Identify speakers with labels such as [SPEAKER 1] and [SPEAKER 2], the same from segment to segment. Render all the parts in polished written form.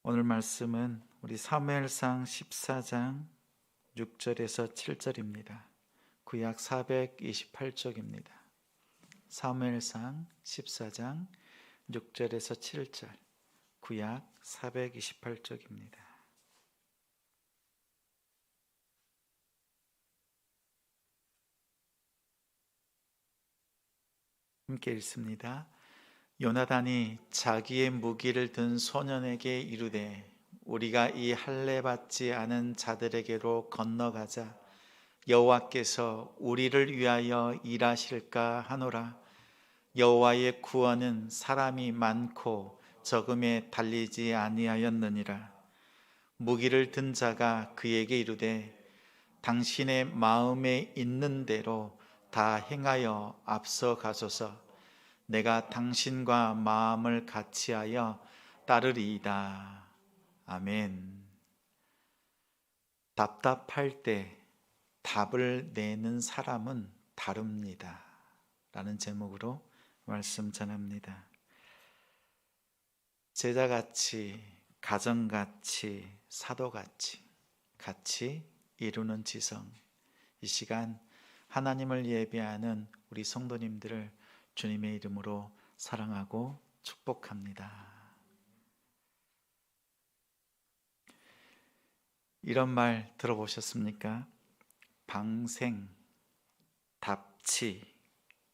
[SPEAKER 1] 오늘 말씀은 우리 사무엘상 14장 6절에서 7절입니다. 구약 428쪽입니다. 사무엘상 14장 6절에서 7절, 구약 428쪽입니다. 함께 읽습니다. 요나단이 자기의 무기를 든 소년에게 이르되 우리가 이 할례 받지 않은 자들에게로 건너가자 여호와께서 우리를 위하여 일하실까 하노라. 여호와의 구원은 사람이 많고 적음에 달리지 아니하였느니라. 무기를 든 자가 그에게 이르되 당신의 마음에 있는 대로 다 행하여 앞서 가소서. 내가 당신과 마음을 같이하여 따르리이다. 아멘. 답답할 때 답을 내는 사람은 다릅니다. 라는 제목으로 말씀 전합니다. 제자같이, 가정같이, 사도같이 같이 이루는 지성. 이 시간 하나님을 예배하는 우리 성도님들을 주님의 이름으로 사랑하고 축복합니다. 이런 말 들어보셨습니까? 방생, 답치,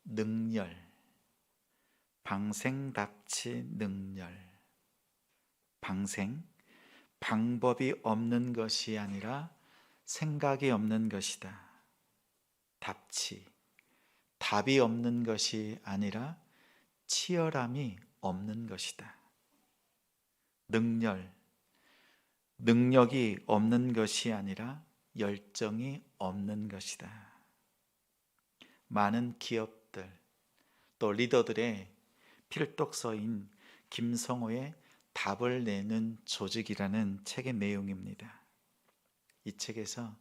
[SPEAKER 1] 능렬. 방생, 답치, 능렬. 방생, 방법이 없는 것이 아니라 생각이 없는 것이다. 답치, 답이 없는 것이 아니라 치열함이 없는 것이다. 능렬, 능력이 없는 것이 아니라 열정이 없는 것이다. 많은 기업들, 또 리더들의 필독서인 김성호의 답을 내는 조직이라는 책의 내용입니다. 이 책에서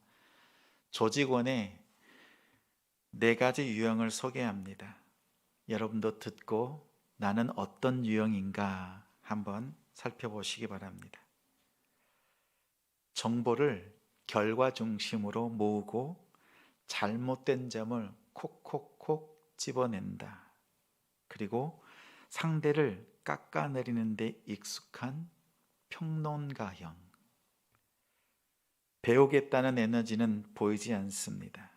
[SPEAKER 1] 조직원의 4가지 유형을 소개합니다. 여러분도 듣고 나는 어떤 유형인가 한번 살펴보시기 바랍니다. 정보를 결과 중심으로 모으고 잘못된 점을 콕콕콕 집어낸다. 그리고 상대를 깎아내리는 데 익숙한 평론가형. 배우겠다는 에너지는 보이지 않습니다.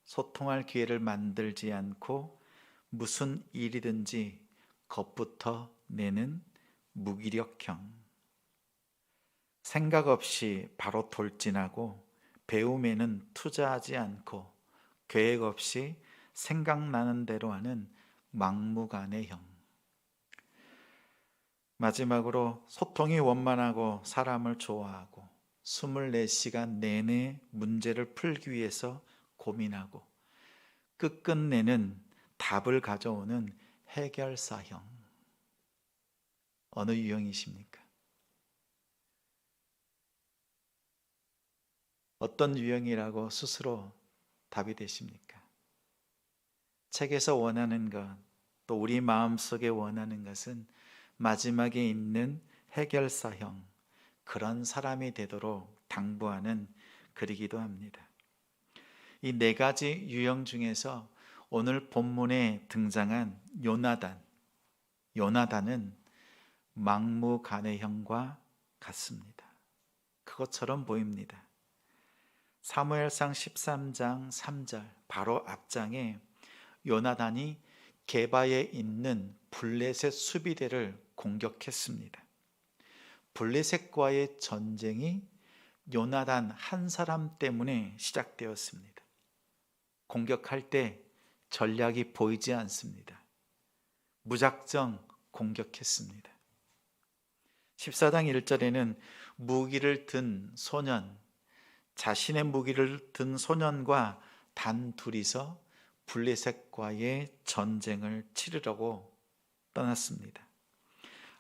[SPEAKER 1] 소통할 기회를 만들지 않고 무슨 일이든지 겁부터 내는 무기력형. 생각 없이 바로 돌진하고 배움에는 투자하지 않고 계획 없이 생각나는 대로 하는 막무가내형. 마지막으로 소통이 원만하고 사람을 좋아하고 24시간 내내 문제를 풀기 위해서 고민하고 끝끝내는 답을 가져오는 해결사형. 어느 유형이십니까? 어떤 유형이라고 스스로 답이 되십니까? 책에서 원하는 것, 또 우리 마음속에 원하는 것은 마지막에 있는 해결사형, 그런 사람이 되도록 당부하는 글이기도 합니다. 이 4가지 유형 중에서 오늘 본문에 등장한 요나단은 막무가내형과 같습니다. 그것처럼 보입니다. 사무엘상 13장 3절 바로 앞장에 요나단이 게바에 있는 블레셋 수비대를 공격했습니다. 블레셋과의 전쟁이 요나단 한 사람 때문에 시작되었습니다. 공격할 때 전략이 보이지 않습니다. 무작정 공격했습니다. 14장 1절에는 무기를 든 소년, 자신의 무기를 든 소년과 단 둘이서 블레셋과의 전쟁을 치르려고 떠났습니다.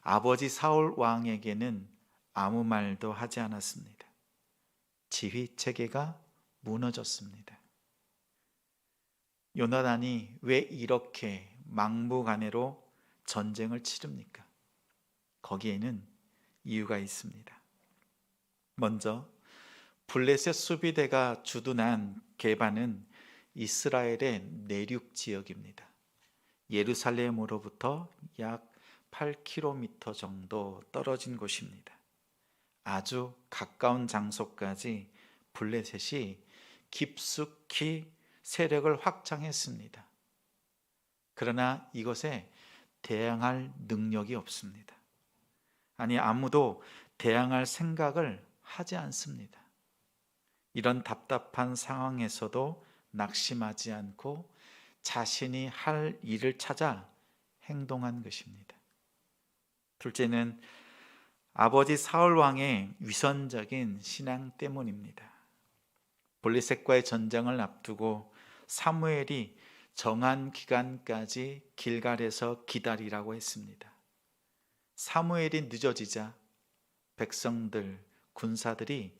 [SPEAKER 1] 아버지 사울 왕에게는 아무 말도 하지 않았습니다. 지휘 체계가 무너졌습니다. 요나단이 왜 이렇게 막무가내로 전쟁을 치릅니까? 거기에는 이유가 있습니다. 먼저 블레셋 수비대가 주둔한 게바는 이스라엘의 내륙 지역입니다. 예루살렘으로부터 약 8km 정도 떨어진 곳입니다. 아주 가까운 장소까지 블레셋이 깊숙이 세력을 확장했습니다. 그러나 이것에 대항할 능력이 없습니다. 아니, 아무도 대항할 생각을 하지 않습니다. 이런 답답한 상황에서도 낙심하지 않고 자신이 할 일을 찾아 행동한 것입니다. 둘째는 아버지 사울 왕의 위선적인 신앙 때문입니다. 블레셋과의 전쟁을 앞두고 사무엘이 정한 기간까지 길갈에서 기다리라고 했습니다. 사무엘이 늦어지자 백성들, 군사들이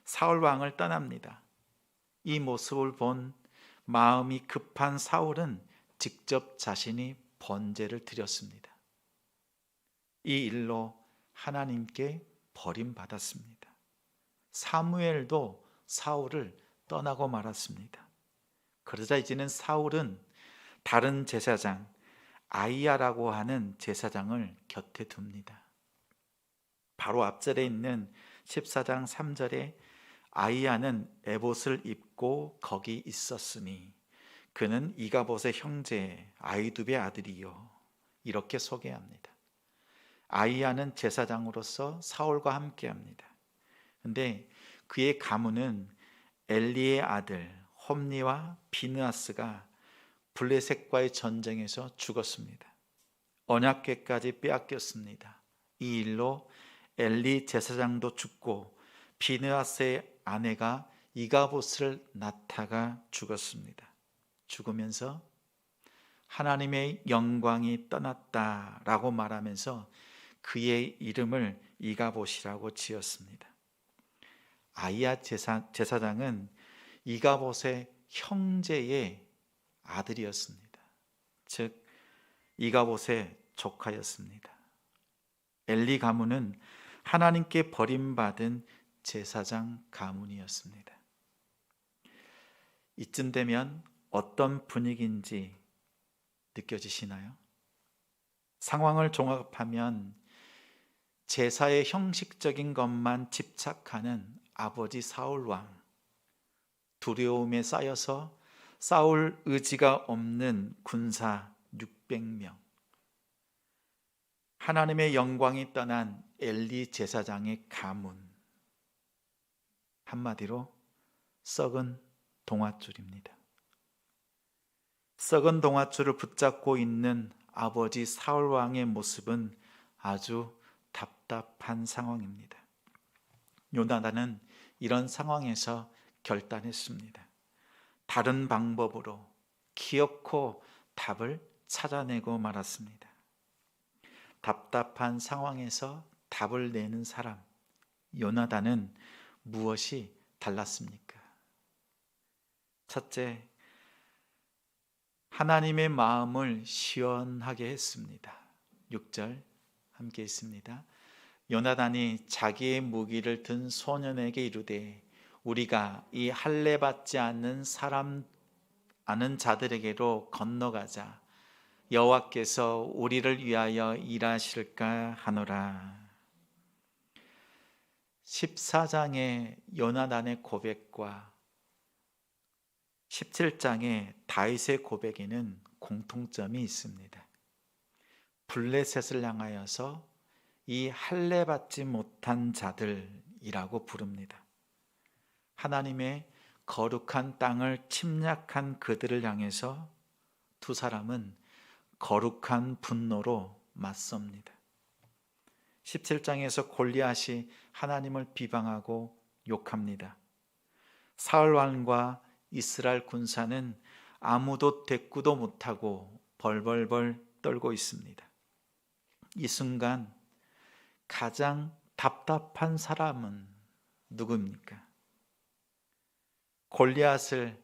[SPEAKER 1] 사울 왕을 떠납니다. 이 모습을 본 마음이 급한 사울은 직접 자신이 번제를 드렸습니다. 이 일로 하나님께 버림받았습니다. 사무엘도 사울을 떠나고 말았습니다. 그러자 이제는 사울은 다른 제사장 아이야라고 하는 제사장을 곁에 둡니다. 바로 앞절에 있는 14장 3절에 아이야는 에봇을 입고 거기 있었으니 그는 이가봇의 형제 아히두베의 아들이요, 이렇게 소개합니다. 아이야는 제사장으로서 사울과 함께합니다. 근데 그의 가문은 엘리의 아들 홈니와 비느하스가 블레셋과의 전쟁에서 죽었습니다. 언약궤까지 빼앗겼습니다. 이 일로 엘리 제사장도 죽고 비느하스의 아내가 이가봇을 낳다가 죽었습니다. 죽으면서 하나님의 영광이 떠났다라고 말하면서 그의 이름을 이가봇이라고 지었습니다. 아이야 제사장은 이가봇의 형제의 아들이었습니다. 즉 이가봇의 조카였습니다. 엘리 가문은 하나님께 버림받은 제사장 가문이었습니다. 이쯤 되면 어떤 분위기인지 느껴지시나요? 상황을 종합하면 제사의 형식적인 것만 집착하는 아버지 사울 왕, 두려움에 쌓여서 싸울 의지가 없는 군사 600명, 하나님의 영광이 떠난 엘리 제사장의 가문, 한마디로 썩은 동아줄입니다. 썩은 동아줄을 붙잡고 있는 아버지 사울 왕의 모습은 아주 답답한 상황입니다. 요나단은 이런 상황에서 결단했습니다. 다른 방법으로 기어코 답을 찾아내고 말았습니다. 답답한 상황에서 답을 내는 사람, 요나단은 무엇이 달랐습니까? 첫째, 하나님의 마음을 시원하게 했습니다. 6절 함께 있습니다. 요나단이 자기의 무기를 든 소년에게 이르되 우리가 이 할례 받지 않는 사람 아는 자들에게로 건너가자. 여호와께서 우리를 위하여 일하실까 하노라. 14장의 요나단의 고백과 17장의 다윗의 고백에는 공통점이 있습니다. 블레셋을 향하여서 이 할례 받지 못한 자들이라고 부릅니다. 하나님의 거룩한 땅을 침략한 그들을 향해서 두 사람은 거룩한 분노로 맞섭니다. 17장에서 골리앗이 하나님을 비방하고 욕합니다. 사울 왕과 이스라엘 군사는 아무도 대꾸도 못하고 벌벌벌 떨고 있습니다. 이 순간 가장 답답한 사람은 누구입니까? 골리앗을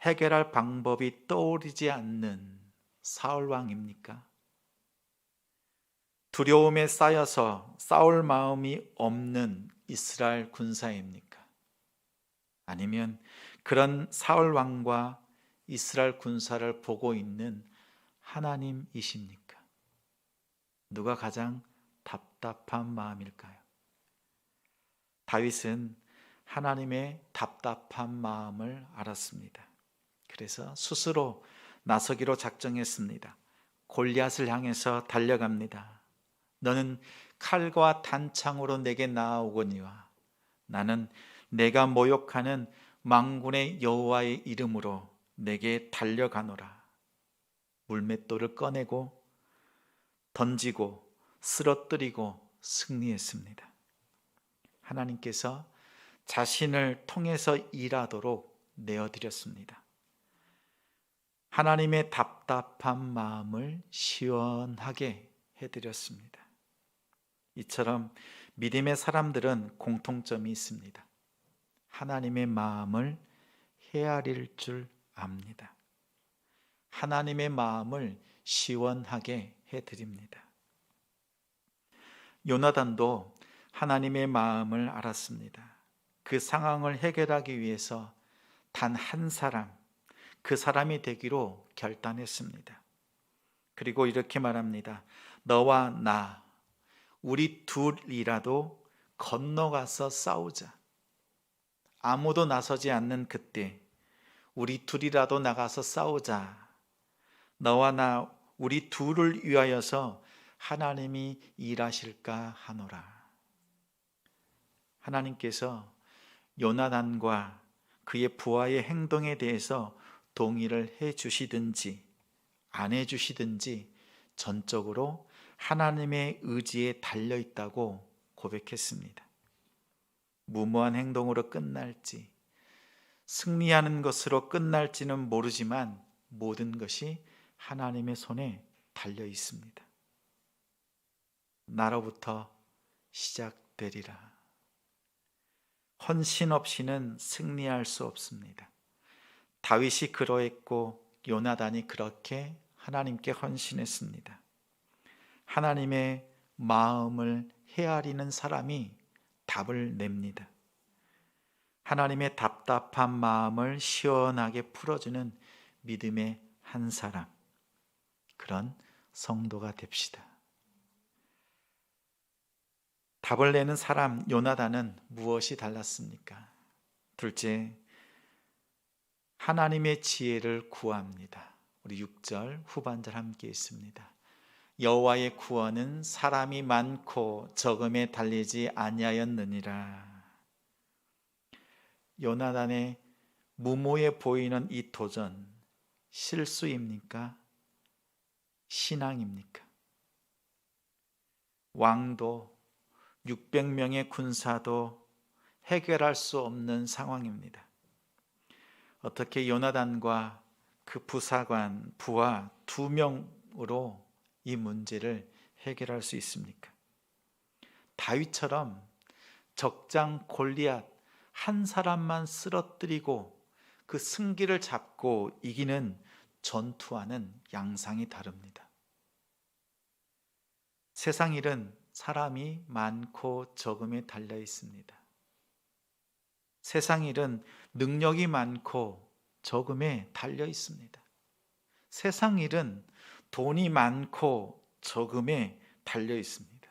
[SPEAKER 1] 해결할 방법이 떠오르지 않는 사울 왕입니까? 두려움에 쌓여서 싸울 마음이 없는 이스라엘 군사입니까? 아니면 그런 사울 왕과 이스라엘 군사를 보고 있는 하나님이십니까? 누가 가장 답답한 마음일까요? 다윗은 하나님의 답답한 마음을 알았습니다. 그래서 스스로 나서기로 작정했습니다. 골리앗을 향해서 달려갑니다. 너는 칼과 단창으로 내게 나아오거니와 나는 내가 모욕하는 만군의 여호와의 이름으로 내게 달려가노라. 물맷돌을 꺼내고 던지고 쓰러뜨리고 승리했습니다. 하나님께서 자신을 통해서 일하도록 내어드렸습니다. 하나님의 답답한 마음을 시원하게 해드렸습니다. 이처럼 믿음의 사람들은 공통점이 있습니다. 하나님의 마음을 헤아릴 줄 압니다. 하나님의 마음을 시원하게 해드립니다. 요나단도 하나님의 마음을 알았습니다. 그 상황을 해결하기 위해서 단 한 사람, 그 사람이 되기로 결단했습니다. 그리고 이렇게 말합니다. 너와 나, 우리 둘이라도 건너가서 싸우자. 아무도 나서지 않는 그때 우리 둘이라도 나가서 싸우자. 너와 나, 우리 둘을 위하여서 하나님이 일하실까 하노라. 하나님께서 요나단과 그의 부하의 행동에 대해서 동의를 해 주시든지 안 해 주시든지 전적으로 하나님의 의지에 달려 있다고 고백했습니다. 무모한 행동으로 끝날지 승리하는 것으로 끝날지는 모르지만 모든 것이 하나님의 손에 달려 있습니다. 나로부터 시작되리라. 헌신 없이는 승리할 수 없습니다. 다윗이 그러했고 요나단이 그렇게 하나님께 헌신했습니다. 하나님의 마음을 헤아리는 사람이 답을 냅니다. 하나님의 답답한 마음을 시원하게 풀어주는 믿음의 한 사람, 그런 성도가 됩시다. 답을 내는 사람 요나단은 무엇이 달랐습니까? 둘째, 하나님의 지혜를 구합니다. 우리 6절 후반절 함께 있습니다. 여호와의 구원은 사람이 많고 적음에 달리지 아니하였느니라. 요나단의 무모해 보이는 이 도전, 실수입니까? 신앙입니까? 왕도 600명의 군사도 해결할 수 없는 상황입니다. 어떻게 요나단과 그 부사관, 부하 2명으로 이 문제를 해결할 수 있습니까? 다윗처럼 적장 골리앗 한 사람만 쓰러뜨리고 그 승기를 잡고 이기는 전투와는 양상이 다릅니다. 세상 일은 사람이 많고 적음에 달려 있습니다. 세상 일은 능력이 많고 적음에 달려 있습니다. 세상 일은 돈이 많고 적음에 달려 있습니다.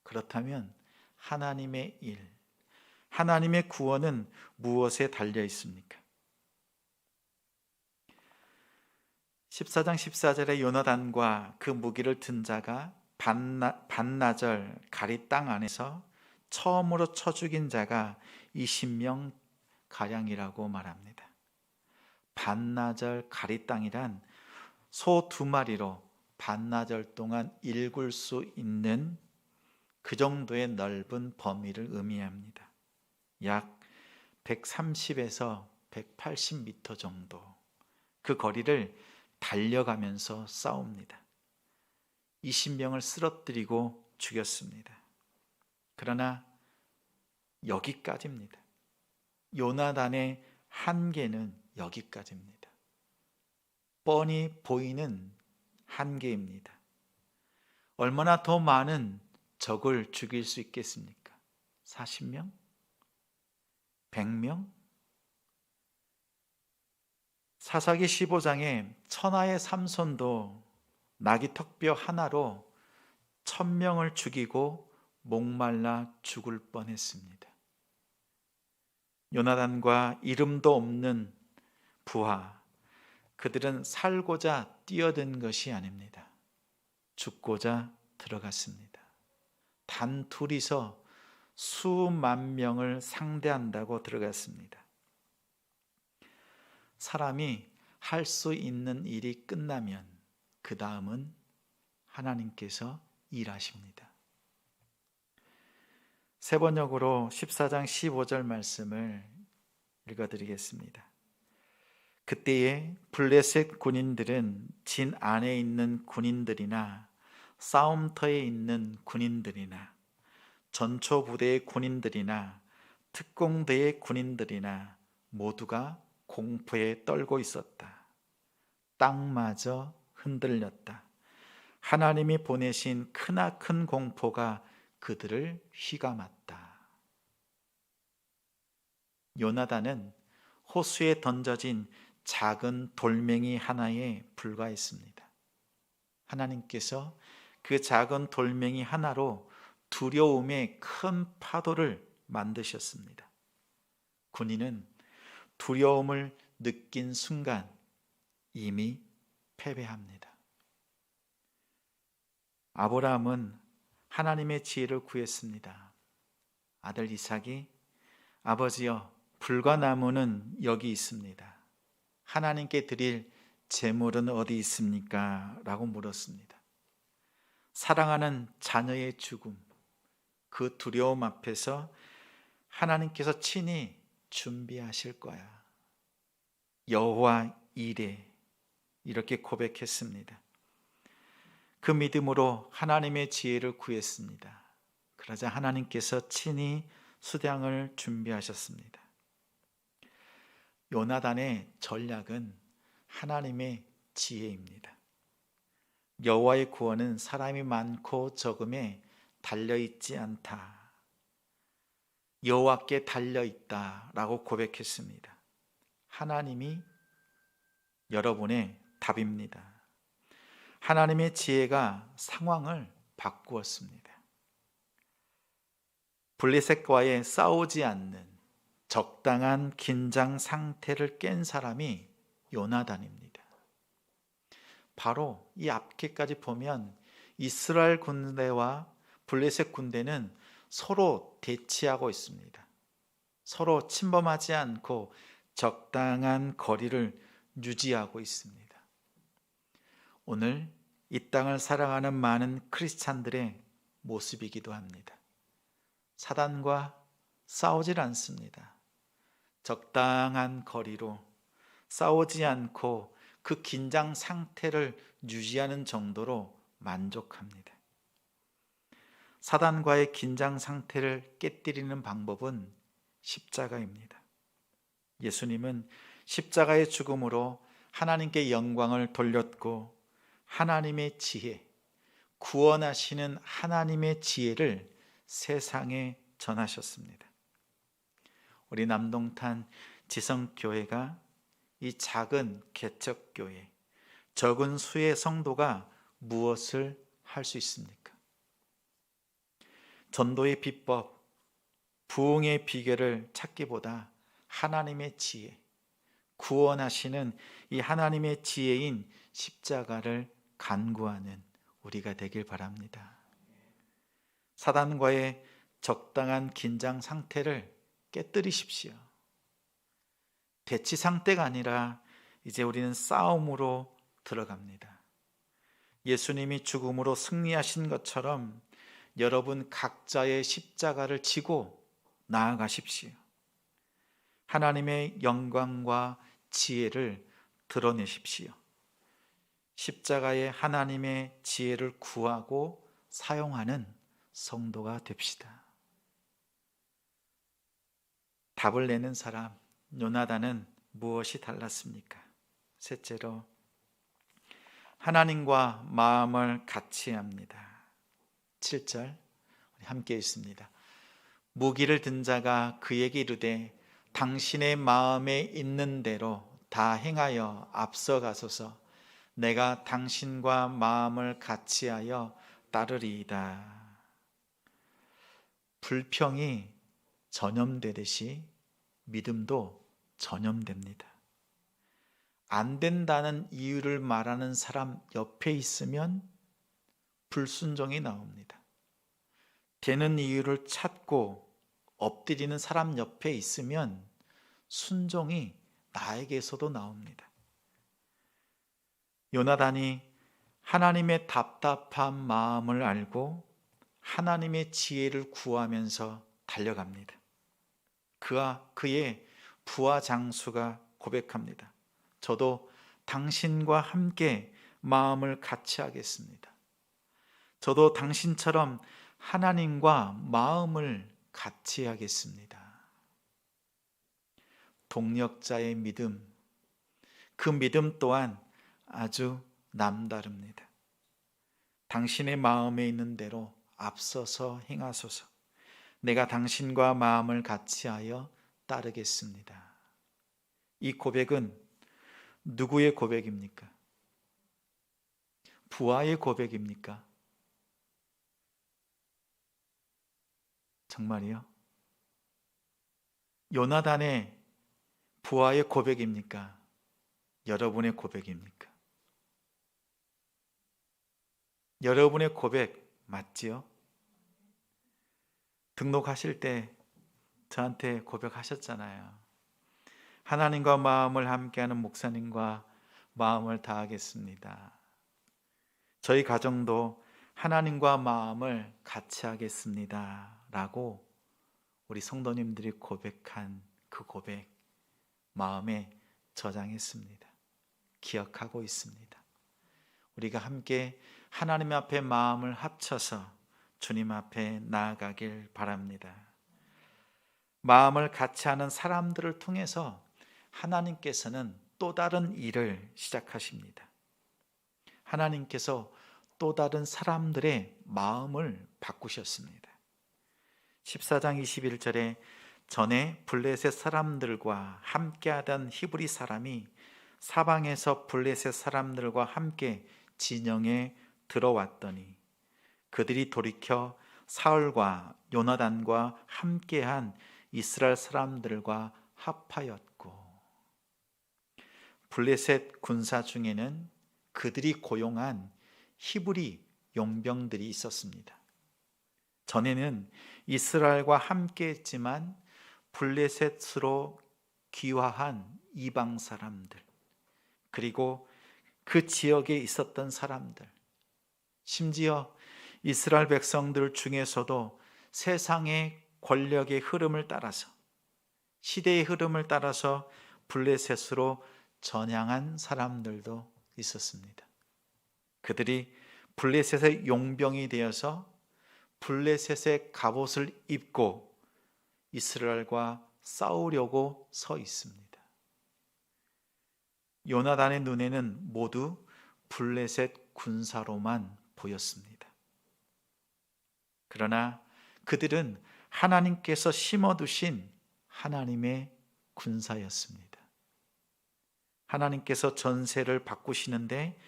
[SPEAKER 1] 그렇다면 하나님의 일, 하나님의 구원은 무엇에 달려 있습니까? 14장 14절에 요나단과 그 무기를 든 자가 반나절 가리 땅 안에서 처음으로 쳐 죽인 자가 20명 가량이라고 말합니다. 반나절 가리 땅이란 소 2마리로 반나절 동안 일굴 수 있는 그 정도의 넓은 범위를 의미합니다. 약 130에서 180m 정도 그 거리를 달려가면서 싸웁니다. 20명을 쓰러뜨리고 죽였습니다. 그러나 여기까지입니다. 요나단의 한계는 여기까지입니다. 뻔히 보이는 한계입니다. 얼마나 더 많은 적을 죽일 수 있겠습니까? 40명? 100명? 사사기 15장에 천하의 삼손도 나귀 턱뼈 하나로 1000명을 죽이고 목말라 죽을 뻔했습니다. 요나단과 이름도 없는 부하, 그들은 살고자 뛰어든 것이 아닙니다. 죽고자 들어갔습니다. 단 둘이서 수만 명을 상대한다고 들어갔습니다. 사람이 할 수 있는 일이 끝나면 그 다음은 하나님께서 일하십니다. 세 번역으로 14장 15절 말씀을 읽어드리겠습니다. 그때에 블레셋 군인들은 진 안에 있는 군인들이나 싸움터에 있는 군인들이나 전초 부대의 군인들이나 특공대의 군인들이나 모두가 공포에 떨고 있었다. 땅마저 흔들렸다. 하나님이 보내신 크나큰 공포가 그들을 휘감았다. 요나단은 호수에 던져진 작은 돌멩이 하나에 불과했습니다. 하나님께서 그 작은 돌멩이 하나로 두려움의 큰 파도를 만드셨습니다. 군인은 두려움을 느낀 순간 이미 패배합니다. 아브라함은 하나님의 지혜를 구했습니다. 아들 이삭이 아버지여, 불과 나무는 여기 있습니다. 하나님께 드릴 제물은 어디 있습니까? 라고 물었습니다. 사랑하는 자녀의 죽음, 그 두려움 앞에서 하나님께서 친히 준비하실 거야. 여호와 이레, 이렇게 고백했습니다. 그 믿음으로 하나님의 지혜를 구했습니다. 그러자 하나님께서 친히 수량을 준비하셨습니다. 요나단의 전략은 하나님의 지혜입니다. 여호와의 구원은 사람이 많고 적음에 달려있지 않다. 여호와께 달려있다라고 고백했습니다. 하나님이 여러분의 답입니다. 하나님의 지혜가 상황을 바꾸었습니다. 블레셋과의 싸우지 않는 적당한 긴장 상태를 깬 사람이 요나단입니다. 바로 이 앞에까지 보면 이스라엘 군대와 블레셋 군대는 서로 대치하고 있습니다. 서로 침범하지 않고 적당한 거리를 유지하고 있습니다. 오늘 이 땅을 살아가는 많은 크리스찬들의 모습이기도 합니다. 사단과 싸우질 않습니다. 적당한 거리로 싸우지 않고 그 긴장 상태를 유지하는 정도로 만족합니다. 사단과의 긴장 상태를 깨뜨리는 방법은 십자가입니다. 예수님은 십자가의 죽음으로 하나님께 영광을 돌렸고 하나님의 지혜, 구원하시는 하나님의 지혜를 세상에 전하셨습니다. 우리 남동탄 지성교회가 이 작은 개척교회, 적은 수의 성도가 무엇을 할 수 있습니까? 전도의 비법, 부흥의 비결을 찾기보다 하나님의 지혜, 구원하시는 이 하나님의 지혜인 십자가를 간구하는 우리가 되길 바랍니다. 사단과의 적당한 긴장 상태를 깨뜨리십시오. 대치 상태가 아니라 이제 우리는 싸움으로 들어갑니다. 예수님이 죽음으로 승리하신 것처럼 여러분 각자의 십자가를 지고 나아가십시오. 하나님의 영광과 지혜를 드러내십시오. 십자가의 하나님의 지혜를 구하고 사용하는 성도가 됩시다. 답을 내는 사람, 요나단은 무엇이 달랐습니까? 셋째로, 하나님과 마음을 같이 합니다. 7절 우리 함께 읽습니다. 무기를 든 자가 그에게 이르되 당신의 마음에 있는 대로 다 행하여 앞서가소서. 내가 당신과 마음을 같이하여 따르리이다. 불평이 전염되듯이 믿음도 전염됩니다. 안 된다는 이유를 말하는 사람 옆에 있으면 불순종이 나옵니다. 되는 이유를 찾고 엎드리는 사람 옆에 있으면 순종이 나에게서도 나옵니다. 요나단이 하나님의 답답한 마음을 알고 하나님의 지혜를 구하면서 달려갑니다. 그의 부하 장수가 고백합니다. 저도 당신과 함께 마음을 같이 하겠습니다. 저도 당신처럼 하나님과 마음을 같이 하겠습니다. 동력자의 믿음, 그 믿음 또한 아주 남다릅니다. 당신의 마음에 있는 대로 앞서서 행하소서. 내가 당신과 마음을 같이하여 따르겠습니다. 이 고백은 누구의 고백입니까? 부하의 고백입니까? 정말이요? 요나단의 부하의 고백입니까? 여러분의 고백입니까? 여러분의 고백 맞지요? 등록하실 때 저한테 고백하셨잖아요. 하나님과 마음을 함께하는 목사님과 마음을 다하겠습니다. 저희 가정도 하나님과 마음을 같이 하겠습니다. 라고 우리 성도님들이 고백한 그 고백 마음에 저장했습니다. 기억하고 있습니다. 우리가 함께 하나님 앞에 마음을 합쳐서 주님 앞에 나아가길 바랍니다. 마음을 같이 하는 사람들을 통해서 하나님께서는 또 다른 일을 시작하십니다. 하나님께서 또 다른 사람들의 마음을 바꾸셨습니다. 14장 21절에 전에 블레셋 사람들과 함께하던 히브리 사람이 사방에서 블레셋 사람들과 함께 진영에 들어왔더니 그들이 돌이켜 사울과 요나단과 함께한 이스라엘 사람들과 합하였고, 블레셋 군사 중에는 그들이 고용한 히브리 용병들이 있었습니다. 전에는 이스라엘과 함께했지만 블레셋으로 귀화한 이방 사람들, 그리고 그 지역에 있었던 사람들, 심지어 이스라엘 백성들 중에서도 세상의 권력의 흐름을 따라서, 시대의 흐름을 따라서 블레셋으로 전향한 사람들도 있었습니다. 그들이 블레셋의 용병이 되어서 블레셋의 갑옷을 입고 이스라엘과 싸우려고 서 있습니다. 요나단의 눈에는 모두 블레셋 군사로만 보였습니다. 그러나 그들은 하나님께서 심어두신 하나님의 군사였습니다. 하나님께서 전세를 바꾸시는데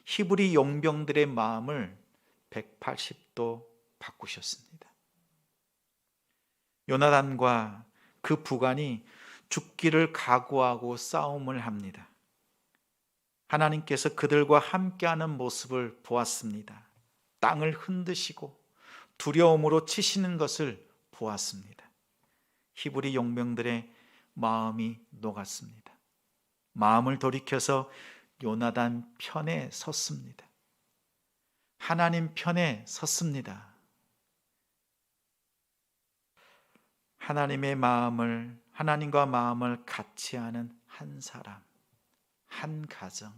[SPEAKER 1] 히브리 용병들의 마음을 180도 바꾸셨습니다. 요나단과 그 부관이 죽기를 각오하고 싸움을 합니다. 하나님께서 그들과 함께하는 모습을 보았습니다. 땅을 흔드시고 두려움으로 치시는 것을 보았습니다. 히브리 용병들의 마음이 녹았습니다. 마음을 돌이켜서 요나단 편에 섰습니다. 하나님 편에 섰습니다. 하나님과 마음을 같이 하는 한 사람, 한 가정,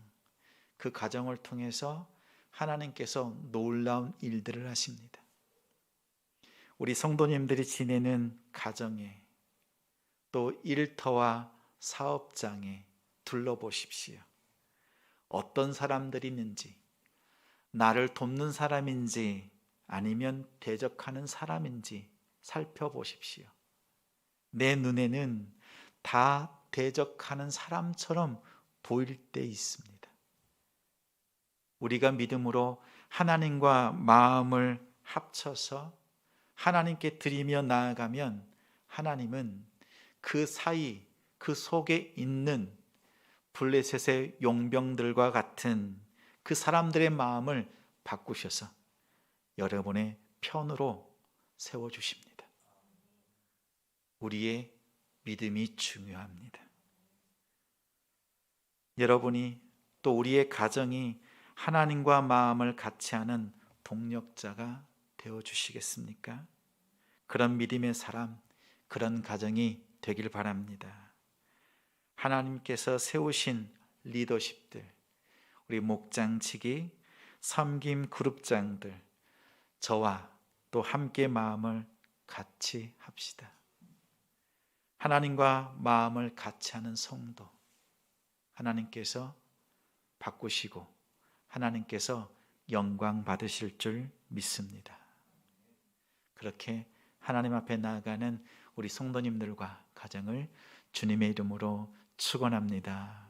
[SPEAKER 1] 그 가정을 통해서 하나님께서 놀라운 일들을 하십니다. 우리 성도님들이 지내는 가정에, 또 일터와 사업장에 둘러보십시오. 어떤 사람들이 있는지, 나를 돕는 사람인지 아니면 대적하는 사람인지 살펴보십시오. 내 눈에는 다 대적하는 사람처럼 보일 때 있습니다. 우리가 믿음으로 하나님과 마음을 합쳐서 하나님께 드리며 나아가면 하나님은 그 사이, 그 속에 있는 블레셋의 용병들과 같은 그 사람들의 마음을 바꾸셔서 여러분의 편으로 세워주십니다. 우리의 믿음이 중요합니다. 여러분이 또 우리의 가정이 하나님과 마음을 같이 하는 동력자가 되어주시겠습니까? 그런 믿음의 사람, 그런 가정이 되길 바랍니다. 하나님께서 세우신 리더십들, 우리 목장치기, 섬김 그룹장들, 저와 또 함께 마음을 같이 합시다. 하나님과 마음을 같이 하는 성도, 하나님께서 바꾸시고 하나님께서 영광 받으실 줄 믿습니다. 그렇게 하나님 앞에 나아가는 우리 성도님들과 가정을 주님의 이름으로 축원합니다.